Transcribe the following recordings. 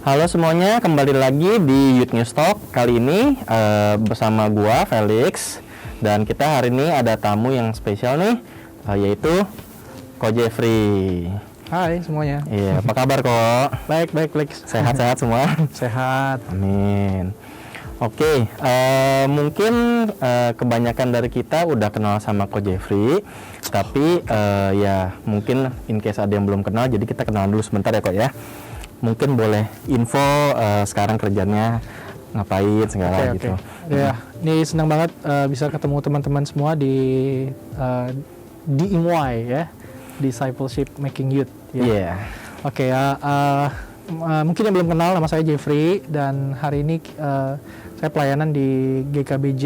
Halo semuanya, kembali lagi di Youth News Talk. Kali ini bersama gua Felix, dan kita hari ini ada tamu yang spesial nih, yaitu Ko Jeffrey. Hai semuanya. Iya, apa kabar kok? Baik Felix. Sehat-sehat semua? Sehat. Amin. Oke, mungkin kebanyakan dari kita udah kenal sama Ko Jeffrey, tapi ya mungkin in case ada yang belum kenal, jadi kita kenalan dulu sebentar ya kok ya. Mungkin boleh info sekarang kerjanya ngapain segala gitu. Ya, ini senang banget bisa ketemu teman-teman semua di DMY ya, Discipleship Making Youth. Iya. Oke ya, mungkin yang belum kenal, nama saya Jeffrey dan hari ini saya pelayanan di GKBJ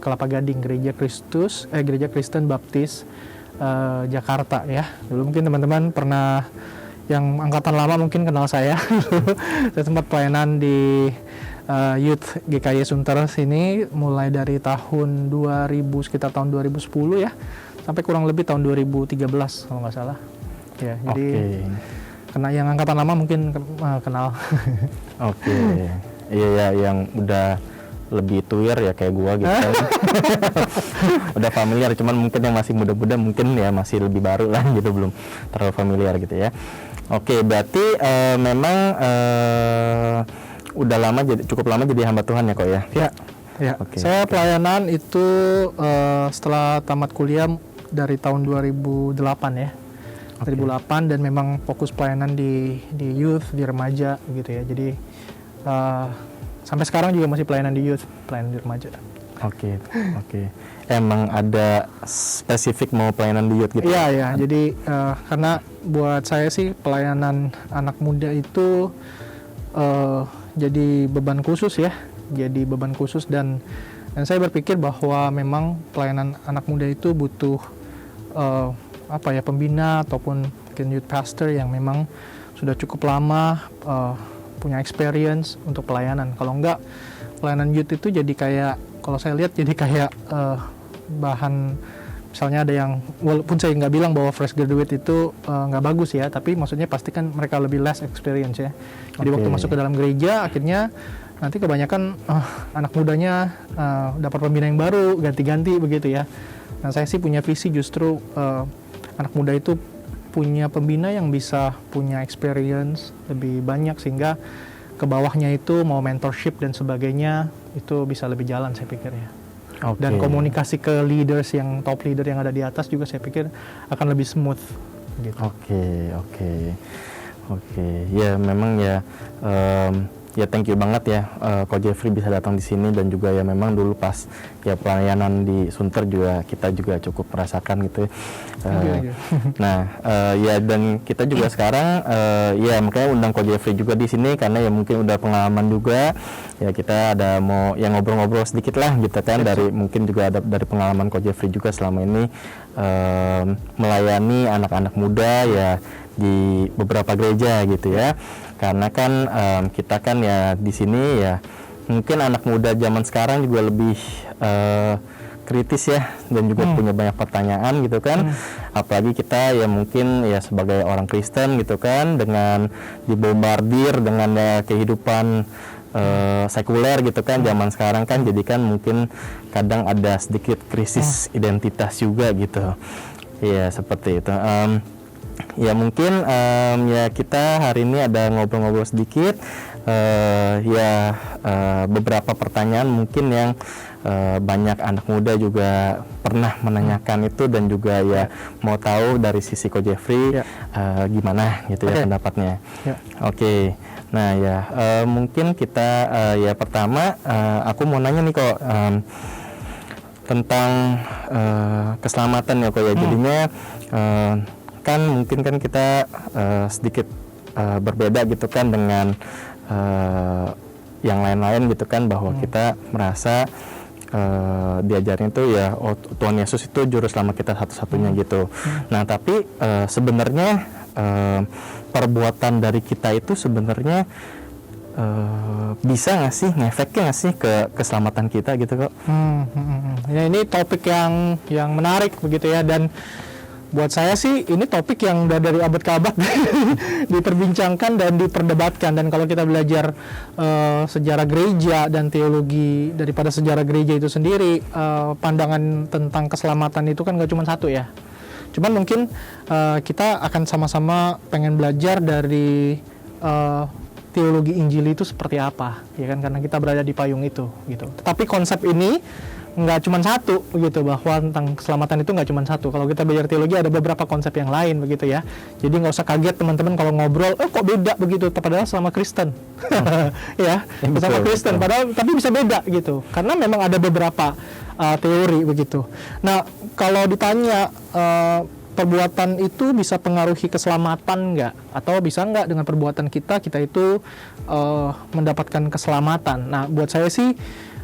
Kelapa Gading, Gereja Kristen Baptis Jakarta ya. Dulu mungkin teman-teman pernah yang angkatan lama mungkin kenal saya. Saya sempat pelayanan di Youth GKY Sunter sini mulai dari tahun 2000, sekitar tahun 2010 ya, sampai kurang lebih tahun 2013 kalau nggak salah. Ya, jadi kena yang angkatan lama mungkin kenal. Oke. Iya ya, yang udah lebih tuir ya kayak gua gitu. Udah familiar, cuman mungkin yang masih muda-muda mungkin ya masih lebih baru lah gitu, belum terlalu familiar gitu ya. Oke, berarti memang udah lama, cukup lama jadi hamba Tuhan ya kok ya? Ya. Okay. Saya pelayanan itu setelah tamat kuliah dari tahun 2008 ya. 2008, dan memang fokus pelayanan di youth, di remaja gitu ya. Jadi sampai sekarang juga masih pelayanan di youth, pelayanan di remaja. Oke. Emang ada spesifik mau pelayanan di youth gitu? Iya. Jadi karena buat saya sih pelayanan anak muda itu jadi beban khusus ya. Jadi beban khusus, dan saya berpikir bahwa memang pelayanan anak muda itu butuh pembina ataupun mungkin youth pastor yang memang sudah cukup lama punya experience untuk pelayanan. Kalau enggak, pelayanan youth itu jadi kayak, kalau saya lihat jadi kayak bahan, misalnya ada yang, walaupun saya nggak bilang bahwa fresh graduate itu nggak bagus ya, tapi maksudnya pasti kan mereka lebih less experience ya. Jadi waktu masuk ke dalam gereja, akhirnya nanti kebanyakan anak mudanya dapat pembina yang baru, ganti-ganti begitu ya. Nah, saya sih punya visi justru anak muda itu punya pembina yang bisa punya experience lebih banyak, sehingga ke bawahnya itu mau mentorship dan sebagainya itu bisa lebih jalan, saya pikir ya. Dan komunikasi ke leaders, yang top leader yang ada di atas juga saya pikir akan lebih smooth gitu. Oke. Ya memang ya, ya thank you banget ya Ko Jeffrey bisa datang di sini, dan juga ya memang dulu pas ya pelayanan di Sunter juga kita juga cukup merasakan gitu. Nah, ya dan kita juga sekarang ya makanya undang Ko Jeffrey juga di sini karena ya mungkin udah pengalaman juga. Ya kita ada mau yang ngobrol-ngobrol sedikit lah gitu kan, dari mungkin juga ada dari pengalaman Ko Jeffrey juga selama ini melayani anak-anak muda ya di beberapa gereja gitu ya. Karena kan kita kan ya di sini ya mungkin anak muda zaman sekarang juga lebih kritis ya, dan juga punya banyak pertanyaan gitu kan. Apalagi kita ya mungkin ya sebagai orang Kristen gitu kan, dengan dibombardir dengan ya kehidupan sekuler gitu kan zaman sekarang kan, jadi kan mungkin kadang ada sedikit krisis identitas juga gitu. Ya seperti itu. Ya mungkin ya kita hari ini ada ngobrol-ngobrol sedikit beberapa pertanyaan mungkin yang banyak anak muda juga pernah menanyakan itu, dan juga ya mau tahu dari sisi Ko Jeffrey gimana gitu ya pendapatnya. Oke. Nah ya mungkin kita ya pertama aku mau nanya nih kok tentang keselamatan ya kok ya. Jadinya kan mungkin kan kita sedikit berbeda gitu kan dengan yang lain-lain gitu kan, bahwa kita merasa diajarin itu ya Tuhan Yesus itu juru selamat kita satu-satunya gitu. Nah tapi sebenarnya perbuatan dari kita itu sebenarnya bisa nggak sih, ngefeknya nggak sih ke keselamatan kita gitu kok? Ya ini topik yang menarik begitu ya, dan buat saya sih ini topik yang udah dari abad ke abad diperbincangkan dan diperdebatkan. Dan kalau kita belajar sejarah gereja dan teologi daripada sejarah gereja itu sendiri, pandangan tentang keselamatan itu kan gak cuma satu ya. Cuman mungkin kita akan sama-sama pengen belajar dari teologi Injil itu seperti apa, ya kan, karena kita berada di payung itu gitu. Tetapi konsep ini nggak cuma satu begitu, bahwa tentang keselamatan itu nggak cuma satu. Kalau kita belajar teologi ada beberapa konsep yang lain begitu ya. Jadi nggak usah kaget teman-teman kalau ngobrol, kok beda begitu, padahal sama Kristen, ya, sama Kristen, padahal tapi bisa beda gitu, karena memang ada beberapa teori begitu. Nah, kalau ditanya perbuatan itu bisa pengaruhi keselamatan nggak? Atau bisa nggak dengan perbuatan kita itu mendapatkan keselamatan? Nah, buat saya sih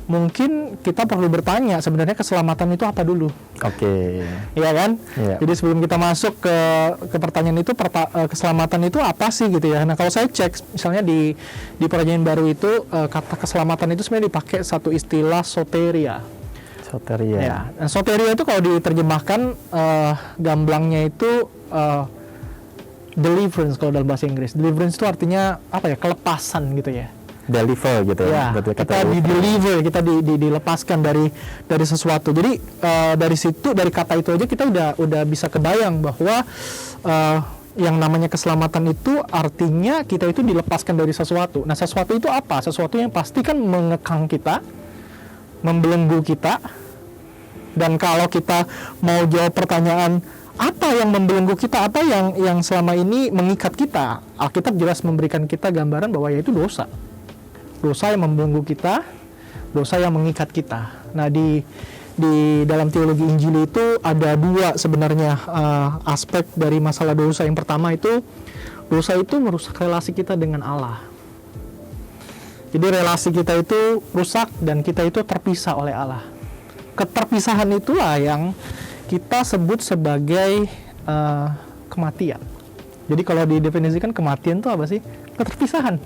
mungkin kita perlu bertanya sebenarnya keselamatan itu apa dulu. Oke. Iya kan? Iya. Jadi sebelum kita masuk ke pertanyaan itu, keselamatan itu apa sih gitu ya? Nah, kalau saya cek misalnya di Perjanjian Baru itu kata keselamatan itu sebenarnya dipakai satu istilah soteria. Soteria. Ya, dan soteria itu kalau diterjemahkan gamblangnya itu deliverance kalau dalam bahasa Inggris. Deliverance itu artinya apa ya? Kelepasan gitu ya. Deliver gitu ya. Ya, kita di-deliver, kita dilepaskan dari sesuatu. Jadi dari situ, dari kata itu aja kita udah bisa kebayang bahwa yang namanya keselamatan itu artinya kita itu dilepaskan dari sesuatu. Nah, sesuatu itu apa? Sesuatu yang pasti kan mengekang kita, membelenggu kita. Dan kalau kita mau jawab pertanyaan apa yang membelenggu kita, apa yang selama ini mengikat kita, Alkitab jelas memberikan kita gambaran bahwa yaitu dosa. Dosa yang membelenggu kita, dosa yang mengikat kita. Nah, di dalam teologi Injil itu ada dua sebenarnya aspek dari masalah dosa. Yang pertama itu dosa itu merusak relasi kita dengan Allah. Jadi relasi kita itu rusak dan kita itu terpisah oleh Allah. Keterpisahan itulah yang kita sebut sebagai kematian. Jadi kalau didefinisikan kematian itu apa sih? Keterpisahan.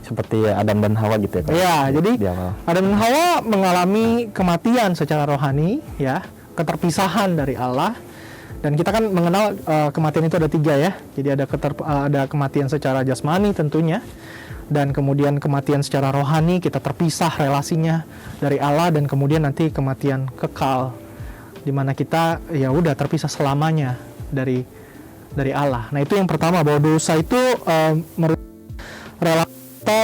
Seperti Adam dan Hawa gitu ya. Ya, jadi Adam dan Hawa mengalami kematian secara rohani, ya, keterpisahan dari Allah. Dan kita kan mengenal kematian itu ada 3 ya. Jadi ada kematian secara jasmani tentunya, dan kemudian kematian secara rohani, kita terpisah relasinya dari Allah, dan kemudian nanti kematian kekal di mana kita ya udah terpisah selamanya dari Allah. Nah, itu yang pertama, bahwa dosa itu relasi kita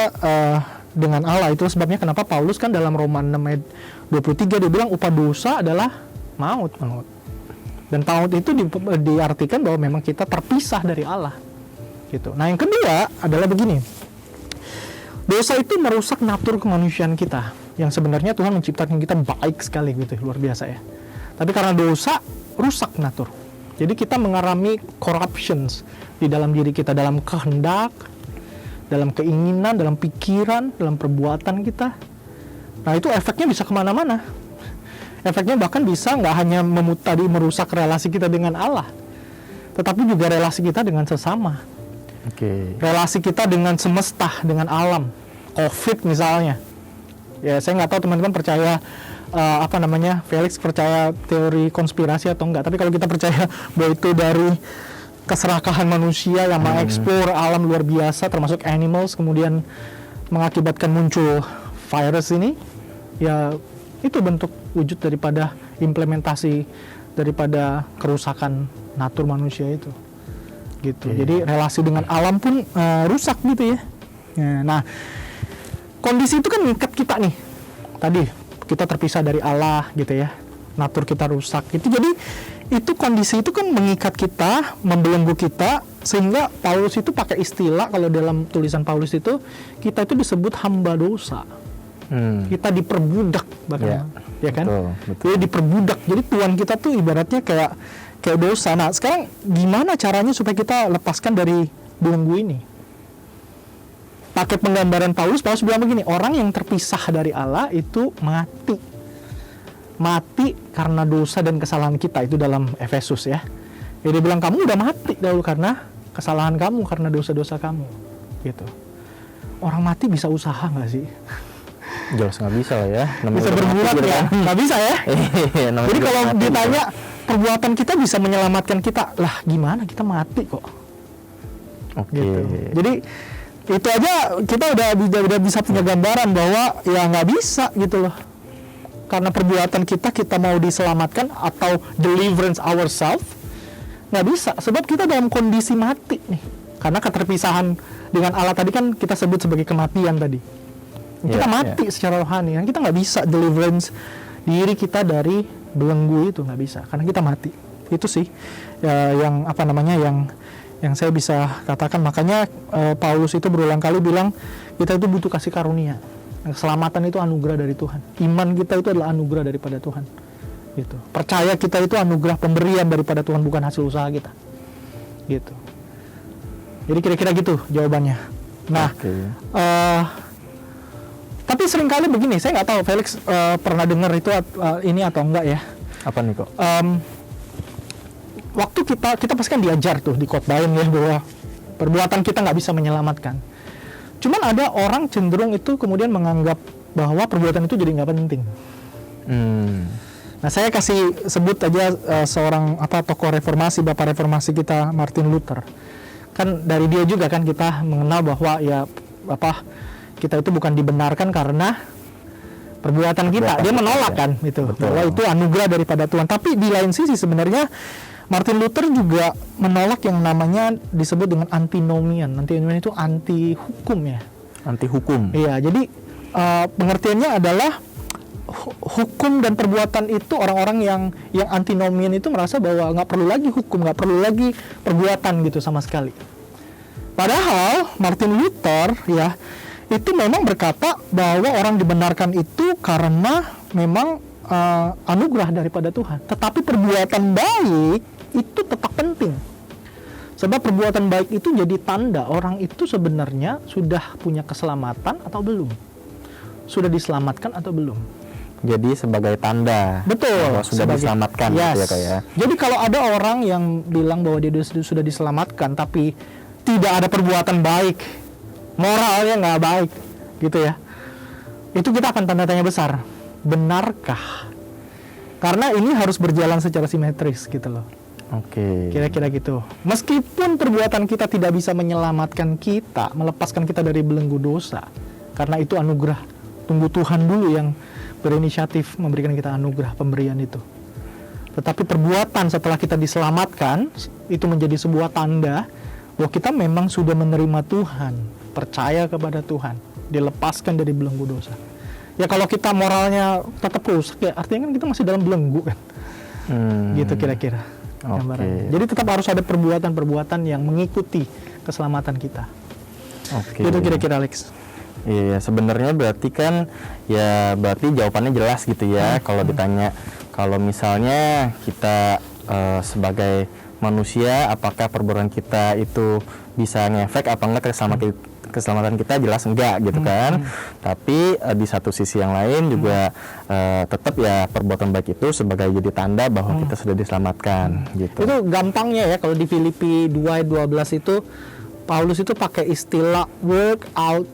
dengan Allah. Itu sebabnya kenapa Paulus kan dalam Roma 6 ayat 23 dia bilang upah dosa adalah maut. Dan maut itu diartikan bahwa memang kita terpisah dari Allah gitu. Nah, yang kedua adalah begini. Dosa itu merusak natur kemanusiaan kita, yang sebenarnya Tuhan menciptakan kita baik sekali gitu, luar biasa ya. Tapi karena dosa rusak natur. Jadi kita mengalami corruptions di dalam diri kita, dalam kehendak, dalam keinginan, dalam pikiran, dalam perbuatan kita. Nah, itu efeknya bisa kemana-mana. Efeknya bahkan bisa nggak hanya merusak relasi kita dengan Allah, tetapi juga relasi kita dengan sesama. Relasi kita dengan semesta, dengan alam. COVID misalnya. Ya, saya nggak tahu teman-teman percaya Felix percaya teori konspirasi atau enggak. Tapi kalau kita percaya bahwa itu dari keserakahan manusia yang mengeksplor alam luar biasa, termasuk animals, kemudian mengakibatkan muncul virus ini, ya itu bentuk wujud daripada implementasi daripada kerusakan natur manusia itu. Gitu. Jadi relasi dengan alam pun rusak gitu ya. Nah, kondisi itu kan mengikat kita nih. Tadi kita terpisah dari Allah gitu ya. Natur kita rusak. Itu jadi itu kondisi itu kan mengikat kita, membelenggu kita, sehingga Paulus itu pakai istilah, kalau dalam tulisan Paulus itu kita itu disebut hamba dosa. Kita diperbudak bahkan. Ya kan? Betul. Jadi diperbudak. Jadi Tuhan kita tuh ibaratnya kayak dosa. Nah, sekarang gimana caranya supaya kita lepaskan dari belenggu ini? Pakai penggambaran Paulus bilang begini, orang yang terpisah dari Allah itu mati. Mati karena dosa dan kesalahan kita, itu dalam Efesus ya. Jadi dia bilang kamu udah mati dahulu karena kesalahan kamu, karena dosa-dosa kamu. Gitu. Orang mati bisa usaha nggak sih? Jelas nggak bisa lah ya. Bisa berbuat ya? Nggak bisa ya? Jadi kalau ditanya perbuatan kita bisa menyelamatkan kita. Lah gimana, kita mati kok. Oke. Gitu. Jadi itu aja kita udah bisa punya gambaran bahwa ya nggak bisa gitu loh. Karena perbuatan kita mau diselamatkan atau deliverance ourselves, nggak bisa. Sebab kita dalam kondisi mati nih. Karena keterpisahan dengan Allah tadi kan kita sebut sebagai kematian tadi. Kita mati secara rohani. Kita nggak bisa deliverance diri kita dari belenggu itu, nggak bisa. Karena kita mati. Itu sih yang apa namanya yang saya bisa katakan. Makanya Paulus itu berulang kali bilang kita itu butuh kasih karunia. Keselamatan itu anugerah dari Tuhan. Iman kita itu adalah anugerah daripada Tuhan. Gitu. Percaya kita itu anugerah pemberian daripada Tuhan, bukan hasil usaha kita. Gitu. Jadi kira-kira gitu jawabannya. Nah, tapi seringkali begini, saya nggak tahu Felix pernah dengar itu ini atau enggak ya? Apa nih kok? Waktu kita pasti kan diajar tuh di khotbahin ya bahwa perbuatan kita nggak bisa menyelamatkan. Cuman ada orang cenderung itu kemudian menganggap bahwa perbuatan itu jadi nggak penting. Nah, saya kasih sebut aja seorang tokoh reformasi, bapak reformasi kita, Martin Luther. Kan dari dia juga kan kita mengenal bahwa ya kita itu bukan dibenarkan karena perbuatan kita. Dia menolak kan itu, bahwa itu anugerah daripada Tuhan. Tapi di lain sisi sebenarnya Martin Luther juga menolak yang namanya disebut dengan antinomian. Antinomian itu anti hukum ya. Anti hukum. Iya, jadi pengertiannya adalah hukum dan perbuatan itu orang-orang yang antinomian itu merasa bahwa nggak perlu lagi hukum, nggak perlu lagi perbuatan gitu sama sekali. Padahal Martin Luther ya itu memang berkata bahwa orang dibenarkan itu karena memang anugerah daripada Tuhan. Tetapi perbuatan baik itu tetap penting. Sebab perbuatan baik itu jadi tanda orang itu sebenarnya sudah punya keselamatan atau belum. Sudah diselamatkan atau belum. Jadi sebagai tanda. Betul. Bahwa sudah diselamatkan gitu ya kayak. Jadi kalau ada orang yang bilang bahwa dia sudah diselamatkan tapi tidak ada perbuatan baik, moralnya nggak baik gitu ya, itu kita akan tanda tanya besar. Benarkah? Karena ini harus berjalan secara simetris gitu loh. Oke. Kira-kira gitu. Meskipun perbuatan kita tidak bisa menyelamatkan kita, melepaskan kita dari belenggu dosa, karena itu anugerah. Tunggu Tuhan dulu yang berinisiatif memberikan kita anugerah pemberian itu. Tetapi perbuatan setelah kita diselamatkan itu menjadi sebuah tanda bahwa kita memang sudah menerima Tuhan, percaya kepada Tuhan, dilepaskan dari belenggu dosa. Ya kalau kita moralnya tetap rusak ya artinya kan kita masih dalam belenggu kan. Gitu kira-kira. Jadi tetap harus ada perbuatan-perbuatan yang mengikuti keselamatan kita. Gitu kira-kira Alex. Iya, sebenarnya berarti kan ya berarti jawabannya jelas gitu ya. Kalau ditanya, kalau misalnya kita sebagai manusia, apakah perbuatan kita itu bisa ngefek apa enggak keselamatan kita, jelas enggak gitu kan. Tapi di satu sisi yang lain juga tetap ya perbuatan baik itu sebagai jadi tanda bahwa kita sudah diselamatkan gitu. Itu gampangnya ya kalau di Filipi 2:12 itu Paulus itu pakai istilah work out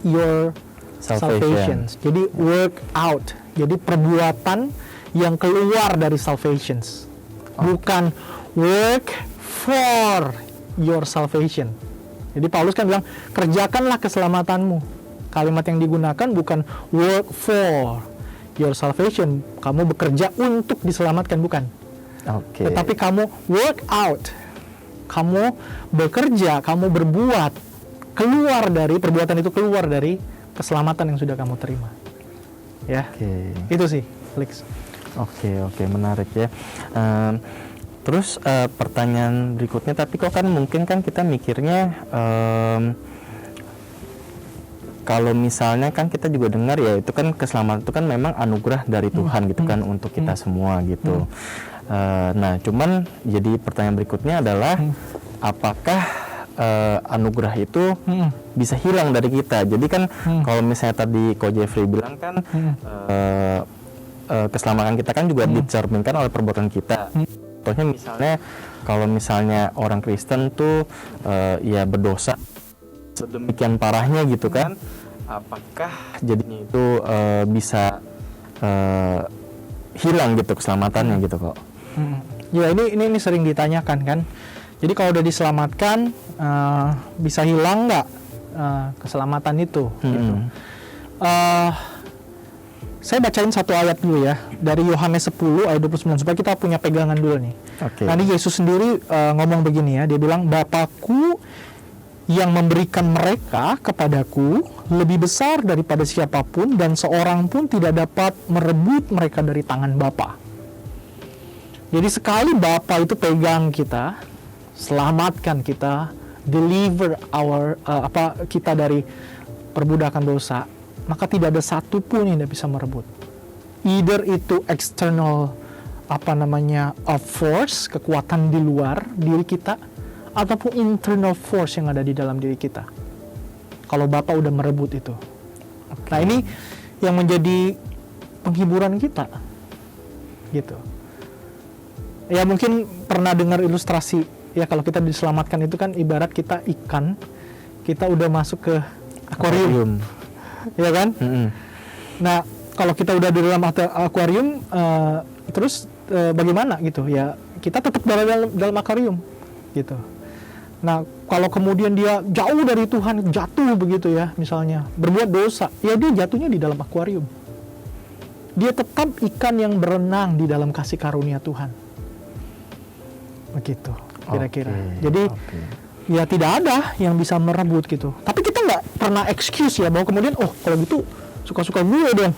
your salvation. Jadi work out. Jadi perbuatan yang keluar dari salvation. Bukan work for your salvation. Jadi Paulus kan bilang kerjakanlah keselamatanmu. Kalimat yang digunakan bukan work for your salvation. Kamu bekerja untuk diselamatkan, bukan. Tetapi kamu work out. Kamu bekerja, kamu berbuat keluar dari perbuatan itu, keluar dari keselamatan yang sudah kamu terima. Ya. Itu sih, Alex. Oke, menarik ya. Terus pertanyaan berikutnya, tapi kok kan mungkin kan kita mikirnya kalau misalnya kan kita juga dengar ya itu kan keselamatan itu kan memang anugerah dari Tuhan gitu kan untuk kita semua gitu. Nah, cuman jadi pertanyaan berikutnya adalah apakah anugerah itu bisa hilang dari kita? Jadi kan kalau misalnya tadi Ko Jeffrey bilang kan keselamatan kita kan juga dicerminkan oleh perbuatan kita. Contohnya misalnya kalau misalnya orang Kristen tuh ya berdosa sedemikian parahnya gitu kan, apakah jadinya itu bisa hilang gitu keselamatannya gitu kok. Ya ini sering ditanyakan kan. Jadi kalau udah diselamatkan bisa hilang nggak keselamatan itu? Gitu. Saya bacain satu ayat dulu ya dari Yohanes 10 ayat 29 supaya kita punya pegangan dulu nih. Oke. Nah, ini Yesus sendiri ngomong begini ya, dia bilang Bapakku yang memberikan mereka kepadaku lebih besar daripada siapapun dan seorang pun tidak dapat merebut mereka dari tangan Bapa. Jadi sekali Bapa itu pegang kita, selamatkan kita, deliver kita dari perbudakan dosa, maka tidak ada satu pun yang tidak bisa merebut. Either itu external force, kekuatan di luar diri kita, ataupun internal force yang ada di dalam diri kita. Kalau Bapa udah merebut itu. Nah, ini yang menjadi penghiburan kita. Gitu. Ya mungkin pernah dengar ilustrasi ya, kalau kita diselamatkan itu kan ibarat kita ikan, kita udah masuk ke akuarium. Ya kan? Nah, kalau kita udah di dalam akuarium, terus bagaimana gitu ya? Kita tetap dalam akuarium, gitu. Nah, kalau kemudian dia jauh dari Tuhan, jatuh begitu ya, misalnya berbuat dosa, ya dia jatuhnya di dalam akuarium. Dia tetap ikan yang berenang di dalam kasih karunia Tuhan, begitu kira-kira. Jadi ya tidak ada yang bisa merebut gitu. Tapi kita nggak pernah excuse ya bahwa kemudian kalau gitu suka-suka gue dong,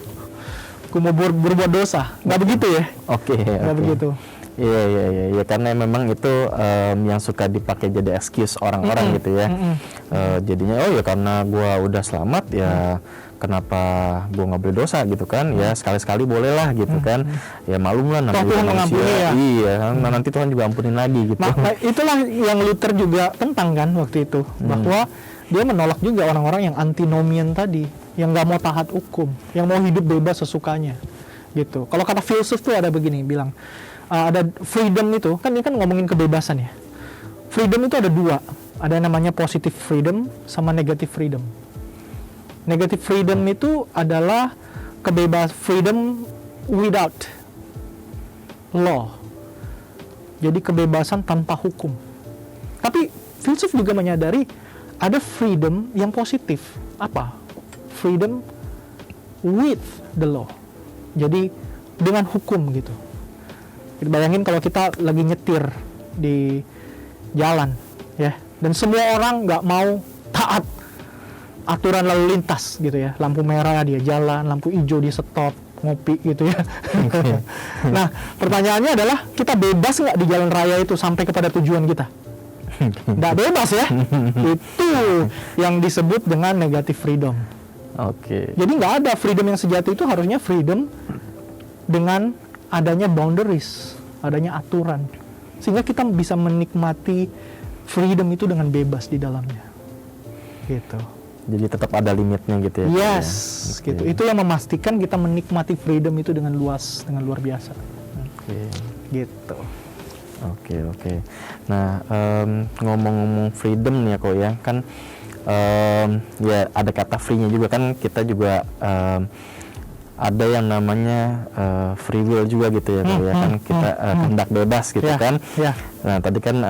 gue mau berbuat dosa. Nggak begitu ya? Nggak begitu. Iya, karena memang itu yang suka dipakai jadi excuse orang-orang gitu ya. Jadinya karena gue udah selamat ya, kenapa gue nggak boleh dosa gitu kan? Ya sekali-sekali boleh lah gitu kan. Ya malum lah nanti Tuhan mengampuni ya. Iya, nanti Tuhan juga ampunin lagi gitu. Nah, itulah yang Luther juga tentang kan waktu itu, bahwa dia menolak juga orang-orang yang antinomian tadi, yang nggak mau taat hukum, yang mau hidup bebas sesukanya, gitu. Kalau kata filsuf tuh ada begini, bilang ada freedom itu, kan ini kan ngomongin kebebasan ya. Freedom itu ada dua, ada yang namanya positive freedom sama negative freedom. Negative freedom itu adalah freedom without law. Jadi kebebasan tanpa hukum. Tapi filsuf juga menyadari ada freedom yang positif. Apa? Freedom with the law. Jadi dengan hukum gitu. Bayangin kalau kita lagi nyetir di jalan ya, dan semua orang nggak mau taat aturan lalu lintas gitu ya. Lampu merah dia jalan, lampu hijau dia stop, ngopi gitu ya. Nah, pertanyaannya adalah kita bebas nggak di jalan raya itu sampai kepada tujuan kita? Nggak bebas ya. Itu yang disebut dengan negative freedom. Jadi nggak ada freedom yang sejati. Itu harusnya freedom dengan adanya boundaries, adanya aturan, sehingga kita bisa menikmati freedom itu dengan bebas di dalamnya, gitu. Jadi tetap ada limitnya gitu ya. Yes, gitu. Itu yang memastikan kita menikmati freedom itu dengan luas, dengan luar biasa. Gitu. Oke. Nah, ngomong-ngomong freedom nih ya kok ya, kan ya ada kata free-nya juga kan, kita juga ada yang namanya free will juga gitu ya, ya kan, kita kehendak bebas gitu kan. Nah tadi kan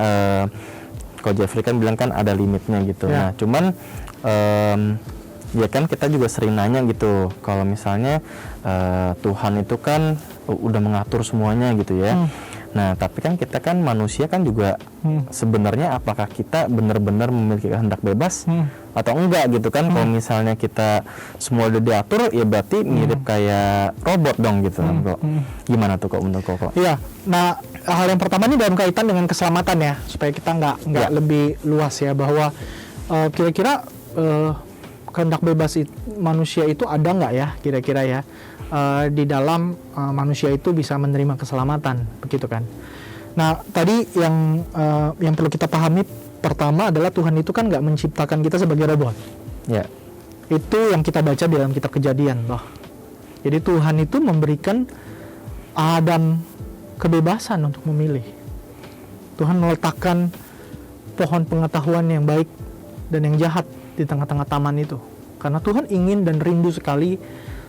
Coach Jeffrey kan bilang kan ada limitnya gitu. Nah cuman ya kan kita juga sering nanya gitu, kalau misalnya Tuhan itu kan udah mengatur semuanya gitu ya. Nah tapi kan kita kan manusia kan juga sebenarnya apakah kita benar-benar memiliki kehendak bebas atau enggak gitu kan. Kalau misalnya kita semua udah diatur ya berarti mirip kayak robot dong gitu kan kok. Gimana tuh kok menurut kok? Iya, nah hal yang pertama ini dalam kaitan dengan keselamatan ya, supaya kita nggak lebih luas ya, bahwa kira-kira kehendak bebas manusia itu ada nggak ya kira-kira ya di dalam manusia itu bisa menerima keselamatan, begitu kan. Nah tadi yang perlu kita pahami pertama adalah Tuhan itu kan nggak menciptakan kita sebagai robot. Itu yang kita baca di dalam kitab Kejadian loh. Jadi Tuhan itu memberikan Adam kebebasan untuk memilih. Tuhan meletakkan pohon pengetahuan yang baik dan yang jahat di tengah-tengah taman itu, karena Tuhan ingin dan rindu sekali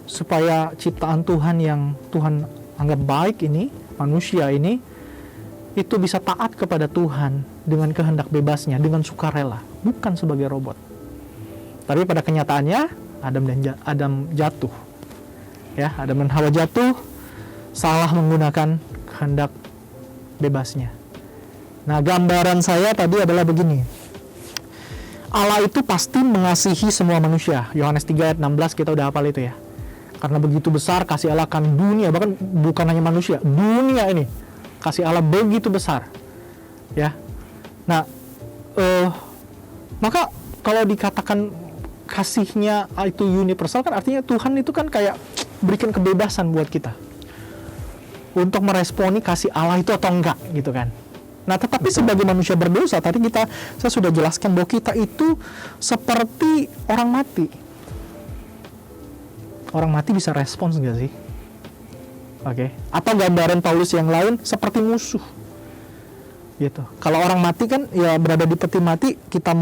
supaya ciptaan Tuhan yang Tuhan anggap baik ini, manusia ini, itu bisa taat kepada Tuhan dengan kehendak bebasnya, dengan sukarela, bukan sebagai robot. Tapi pada kenyataannya, Adam jatuh. Ya, Adam dan Hawa jatuh, salah menggunakan kehendak bebasnya. Nah, gambaran saya tadi adalah begini. Allah itu pasti mengasihi semua manusia. Yohanes 3 ayat 16 kita udah hafal itu ya. Karena begitu besar kasih Allah akan dunia, bahkan bukan hanya manusia, dunia ini. Kasih Allah begitu besar. Ya. Nah, maka kalau dikatakan kasihnya itu universal kan artinya Tuhan itu kan kayak berikan kebebasan buat kita untuk meresponi kasih Allah itu atau enggak gitu kan. Nah, tetapi sebagai manusia berdosa, tadi saya sudah jelaskan bahwa kita itu seperti orang mati. Orang mati bisa respons nggak sih? Oke. Atau gambaran Paulus yang lain seperti musuh. Gitu. Kalau orang mati kan ya berada di peti mati, kita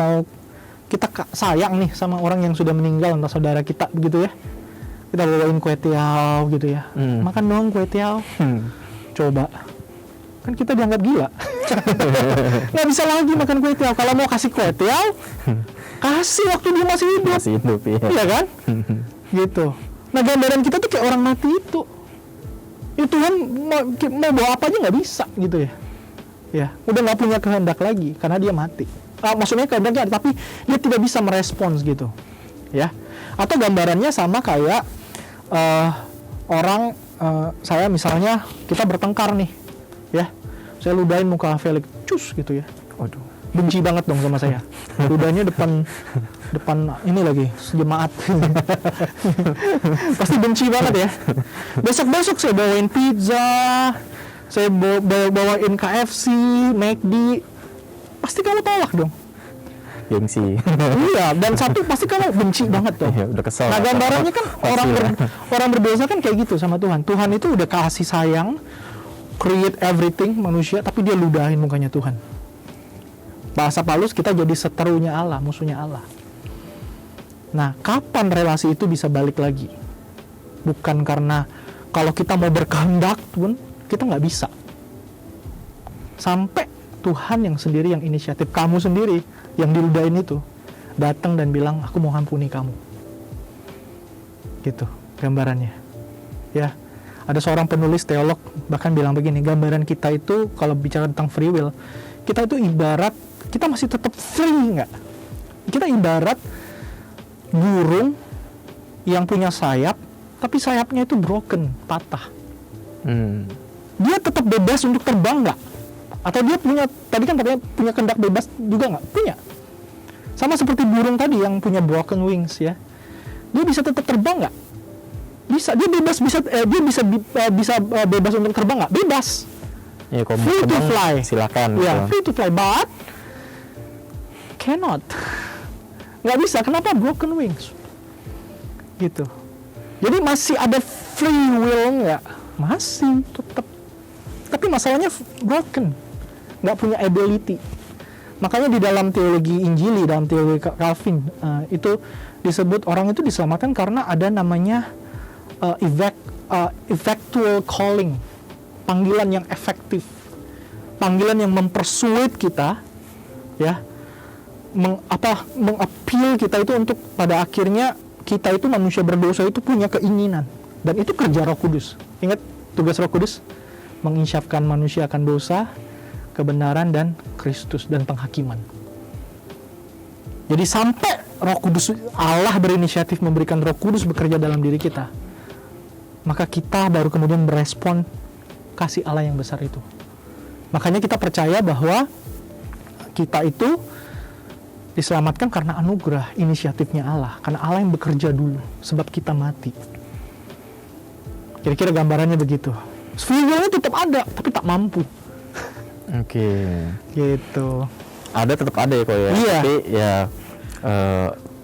sayang nih sama orang yang sudah meninggal, entah saudara kita begitu ya. Kita bawain kue tiaw gitu ya. Makan dong kue tiaw. Coba. Kan kita dianggap gila. Nggak bisa lagi makan kue tiaw. Kalau mau kasih kue tiaw, kasih waktu dia masih hidup. Masih hidup, ya. Iya kan? Gitu. Nah, gambaran kita tuh kayak orang mati itu. Ya Tuhan mau bawa apa aja nggak bisa gitu ya. Ya, udah nggak punya kehendak lagi karena dia mati. Maksudnya kehendaknya ada, tapi dia tidak bisa merespons gitu. Ya. Atau gambarannya sama kayak saya misalnya kita bertengkar nih. Ya, saya ludahin muka Felix, cus gitu ya. Waduh, benci banget dong sama saya. Ludahnya depan ini lagi jemaat. Pasti benci banget ya. Besok saya bawain pizza, saya bawain KFC, McD, pasti kamu tolak dong. gengsi. Iya, dan satu pasti kamu benci banget dong. Iya, udah kesel. Nah, gambarannya kan orang berdosa kan kayak gitu sama Tuhan. Tuhan itu udah kasih sayang, create everything manusia, tapi dia ludahin mukanya Tuhan. Bahasa Paulus, kita jadi seterunya Allah, musuhnya Allah. Nah, kapan relasi itu bisa balik lagi? Bukan karena kalau kita mau berkehendak pun kita nggak bisa. Sampai Tuhan yang sendiri yang inisiatif, kamu sendiri yang diludahin itu datang dan bilang, aku mau ampuni kamu. Gitu gambarannya. Ya. Ada seorang penulis teolog bahkan bilang begini, gambaran kita itu kalau bicara tentang free will, kita itu ibarat, kita masih tetap free nggak? Kita ibarat burung yang punya sayap, tapi sayapnya itu broken, patah. Dia tetap bebas untuk terbang nggak? Atau dia punya, tadi kan katanya punya kehendak bebas juga nggak? Punya. Sama seperti burung tadi yang punya broken wings ya. Dia bisa tetap terbang nggak? Bisa, dia bebas, bisa bebas untuk terbang nggak? Bebas. Ya, kalau free to fly. Silakan. Ya, free to fly, but cannot. Nggak bisa. Kenapa? Broken wings. Gitu. Jadi masih ada free will nggak? Masih tetap. Tapi masalahnya broken, nggak punya ability. Makanya di dalam teologi Injili, dalam teologi Calvin, itu disebut orang itu diselamatkan karena ada namanya effectual calling, panggilan yang efektif, panggilan yang mempersuade kita, ya, mengappeal kita itu untuk pada akhirnya kita itu manusia berdosa itu punya keinginan, dan itu kerja Roh Kudus. Ingat tugas Roh Kudus, menginsyafkan manusia akan dosa, kebenaran dan Kristus dan penghakiman. Jadi sampai Roh Kudus, Allah berinisiatif memberikan Roh Kudus bekerja dalam diri kita, maka kita baru kemudian merespon kasih Allah yang besar itu. Makanya kita percaya bahwa kita itu diselamatkan karena anugerah, inisiatifnya Allah, karena Allah yang bekerja dulu sebab kita mati. Kira-kira gambarannya begitu. Free will-nya tetap ada, tapi tak mampu. Oke. Gitu. Ada, tetap ada ya kok ya. Iya. Tapi ya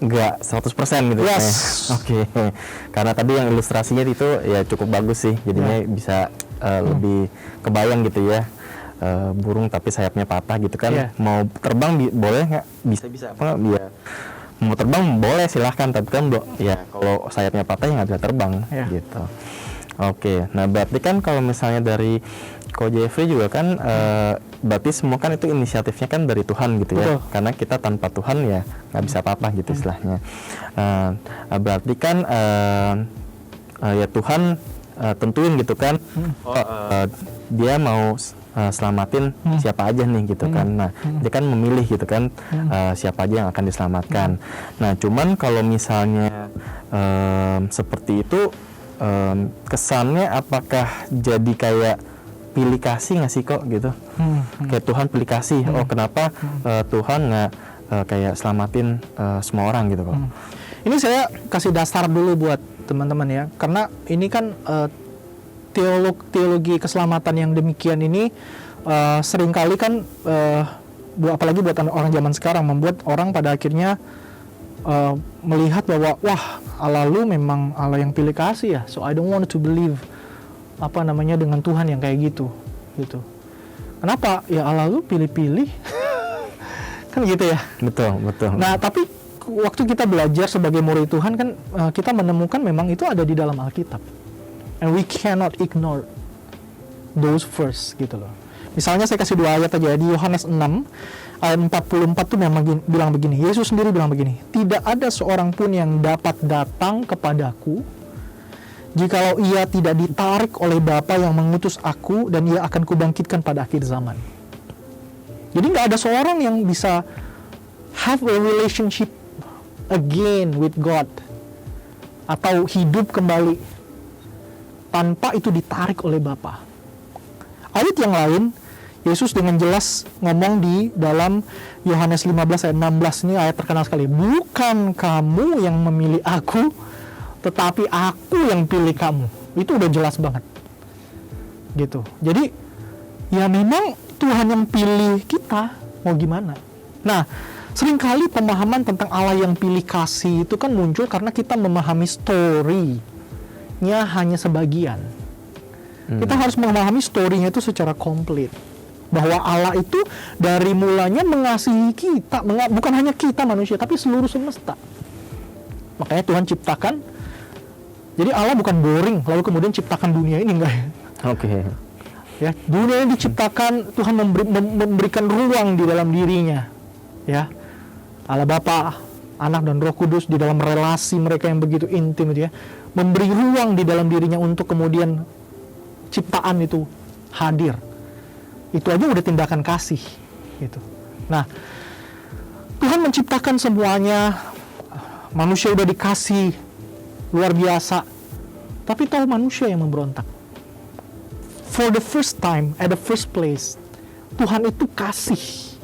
nggak 100% gitu. Yes. Oke. Karena tadi yang ilustrasinya itu ya cukup bagus sih. Jadinya bisa lebih kebayang gitu ya. Burung tapi sayapnya patah gitu kan. Yeah. Mau terbang boleh nggak? Bisa apa nggak? Ya. Mau terbang boleh silahkan, tapi kan ya kalau sayapnya patah ya nggak bisa terbang gitu. Oke, nah berarti kan kalau misalnya dari Ko Jeffrey juga kan berarti semua kan itu inisiatifnya kan dari Tuhan gitu ya. Betul. Karena kita tanpa Tuhan ya nggak bisa apa-apa gitu istilahnya. Berarti kan ya Tuhan tentuin gitu kan, dia mau selamatin siapa aja nih gitu kan. Nah, dia kan memilih gitu kan siapa aja yang akan diselamatkan. Nah, cuman kalau misalnya seperti itu kesannya apakah jadi kayak pilih kasih nggak sih kok gitu? Kayak Tuhan pilih kasih. Oh, kenapa Tuhan nggak kayak selamatin semua orang gitu kok? Ini saya kasih dasar dulu buat teman-teman ya, karena ini kan teologi keselamatan yang demikian ini seringkali kan apalagi buat orang zaman sekarang membuat orang pada akhirnya melihat bahwa wah Allah lu memang Allah yang pilih kasih ya, so I don't want to believe dengan Tuhan yang kayak gitu. Kenapa? Ya Allah lu pilih-pilih kan gitu ya. Betul. Nah tapi waktu kita belajar sebagai murid Tuhan kan kita menemukan memang itu ada di dalam Alkitab, and we cannot ignore those verse gitu loh. Misalnya saya kasih 2 ayat aja di Yohanes 6 ayat 44 tuh memang bilang begini, Yesus sendiri bilang begini, tidak ada seorang pun yang dapat datang kepadaku jikalau ia tidak ditarik oleh Bapa yang mengutus aku, dan ia akan kubangkitkan pada akhir zaman. Jadi nggak ada seorang yang bisa have a relationship again with God atau hidup kembali tanpa itu ditarik oleh Bapa. Ayat yang lain Yesus dengan jelas ngomong di dalam Yohanes 15 ayat 16, ini ayat terkenal sekali. Bukan kamu yang memilih aku, tetapi aku yang pilih kamu. Itu udah jelas banget. Gitu. Jadi ya memang Tuhan yang pilih kita, mau gimana? Nah, seringkali pemahaman tentang Allah yang pilih kasih itu kan muncul karena kita memahami story-nya hanya sebagian. Kita harus memahami story-nya itu secara komplit. Bahwa Allah itu dari mulanya mengasihi kita, bukan hanya kita manusia, tapi seluruh semesta. Makanya Tuhan ciptakan, jadi Allah bukan boring, lalu kemudian ciptakan dunia ini, enggak ya? Oke. Ya, dunia ini diciptakan, Tuhan memberikan ruang di dalam dirinya. Ya, Allah Bapa, Anak dan Roh Kudus di dalam relasi mereka yang begitu intim itu ya, memberi ruang di dalam dirinya untuk kemudian ciptaan itu hadir. Itu aja udah tindakan kasih gitu. Nah, Tuhan menciptakan semuanya, manusia udah dikasih luar biasa, tapi tahu manusia yang memberontak. For the first time, at the first place, Tuhan itu kasih.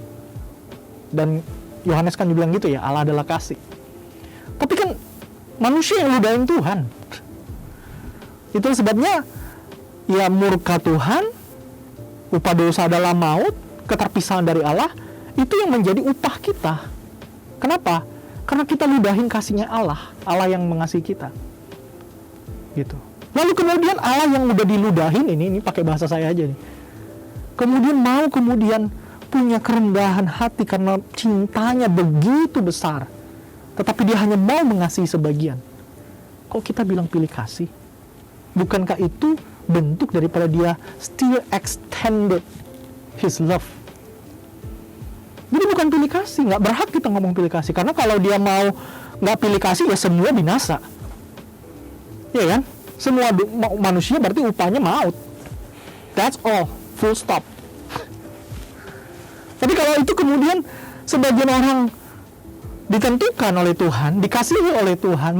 Dan Yohanes kan bilang gitu ya, Allah adalah kasih. Tapi kan manusia yang ludahin Tuhan. Itu sebabnya ya murka Tuhan, upah dosa adalah maut, keterpisahan dari Allah, itu yang menjadi upah kita. Kenapa? Karena kita ludahin kasihnya Allah, Allah yang mengasihi kita. Gitu. Lalu kemudian Allah yang udah diludahin, ini pakai bahasa saya aja nih. Kemudian punya kerendahan hati karena cintanya begitu besar. Tetapi dia hanya mau mengasihi sebagian. Kok kita bilang pilih kasih? Bukankah itu bentuk daripada dia still extended his love? Jadi bukan pilih kasih, nggak berhak kita ngomong pilih kasih, karena kalau dia mau nggak pilih kasih ya semua binasa, ya kan? Semua manusia berarti upahnya maut. That's all, full stop. Tapi kalau itu kemudian sebagian orang ditentukan oleh Tuhan, dikasihi oleh Tuhan,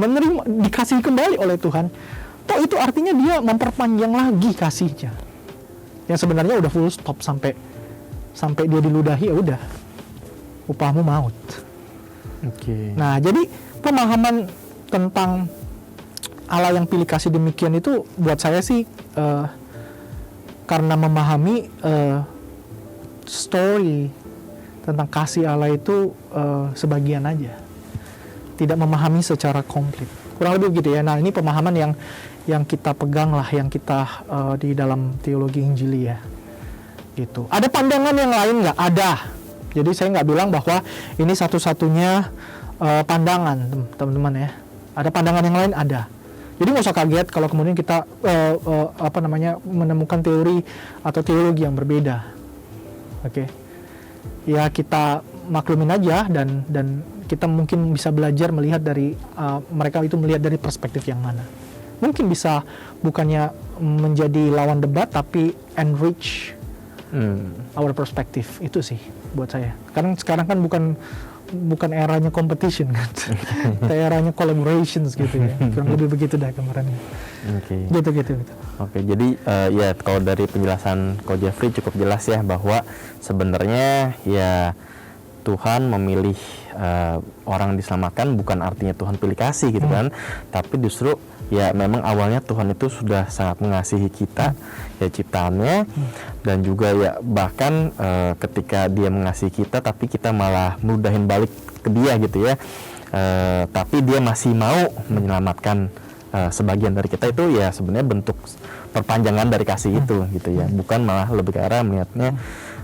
dikasihi kembali oleh Tuhan, toh itu artinya dia memperpanjang lagi kasihnya. Yang sebenarnya udah full stop sampai dia diludahi, ya udah, upahmu maut. Oke. Nah, jadi pemahaman tentang Allah yang pilih kasih demikian itu buat saya sih karena memahami story tentang kasih Allah itu sebagian aja, tidak memahami secara komplit. Kurang lebih begitu ya. Nah, ini pemahaman yang kita pegang lah, yang kita di dalam teologi Injili ya, gitu. Ada pandangan yang lain nggak? Ada. Jadi saya nggak bilang bahwa ini satu-satunya pandangan, teman-teman ya. Ada pandangan yang lain, ada. Jadi nggak usah kaget kalau kemudian kita menemukan teori atau teologi yang berbeda. Oke. Ya kita maklumin aja dan kita mungkin bisa belajar melihat dari mereka itu melihat dari perspektif yang mana. Mungkin bisa bukannya menjadi lawan debat tapi enrich our perspective, itu sih buat saya. Karena sekarang kan bukan eranya competition kan, eranya collaborations gitu ya. Kurang lebih begitu dah gambarannya. Oke. Gitu. Oke, jadi ya kalau dari penjelasan Ko Jeffrey cukup jelas ya bahwa sebenarnya ya Tuhan memilih orang diselamatkan bukan artinya Tuhan pilih kasih gitu kan, tapi justru ya memang awalnya Tuhan itu sudah sangat mengasihi kita ya ciptaannya, dan juga ya bahkan ketika Dia mengasihi kita tapi kita malah meludahin balik ke Dia gitu ya, tapi Dia masih mau menyelamatkan sebagian dari kita, itu ya sebenarnya bentuk perpanjangan dari kasih itu gitu ya, bukan malah lebih ke arah melihatnya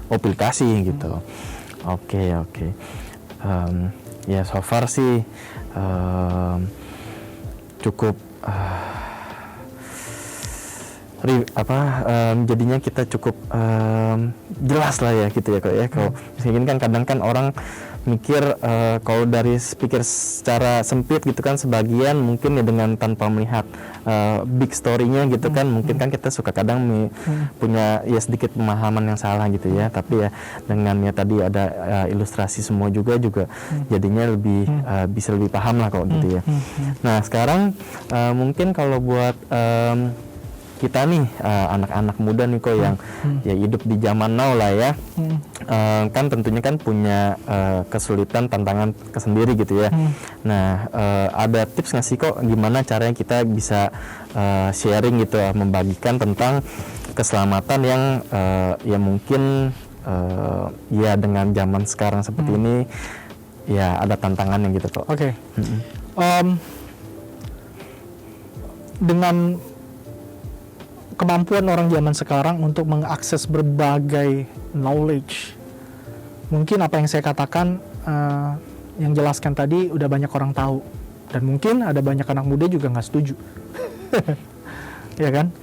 pilih kasih gitu. Oke. Ya so far sih cukup jadinya kita cukup jelas lah ya gitu ya kok ya. Kalau mungkin kan kadang kan orang mikir kalau dari pikir secara sempit gitu kan, sebagian mungkin ya dengan tanpa melihat big story-nya gitu kan, mungkin kan kita suka kadang punya ya sedikit pemahaman yang salah gitu ya, tapi ya dengan ya tadi ada ilustrasi semua juga jadinya lebih bisa lebih paham lah kok gitu ya. Nah sekarang mungkin kalau buat kita nih anak-anak muda nih kok yang ya hidup di zaman now lah ya, kan tentunya kan punya kesulitan, tantangan kesendiri gitu ya. Nah ada tips nggak sih kok gimana caranya kita bisa sharing gitu, membagikan tentang keselamatan yang ya mungkin ya dengan zaman sekarang seperti ini ya ada tantangannya gitu kok. Oke. Dengan kemampuan orang zaman sekarang untuk mengakses berbagai knowledge, mungkin apa yang saya katakan, yang jelaskan tadi udah banyak orang tahu, dan mungkin ada banyak anak muda juga nggak setuju. Ya kan?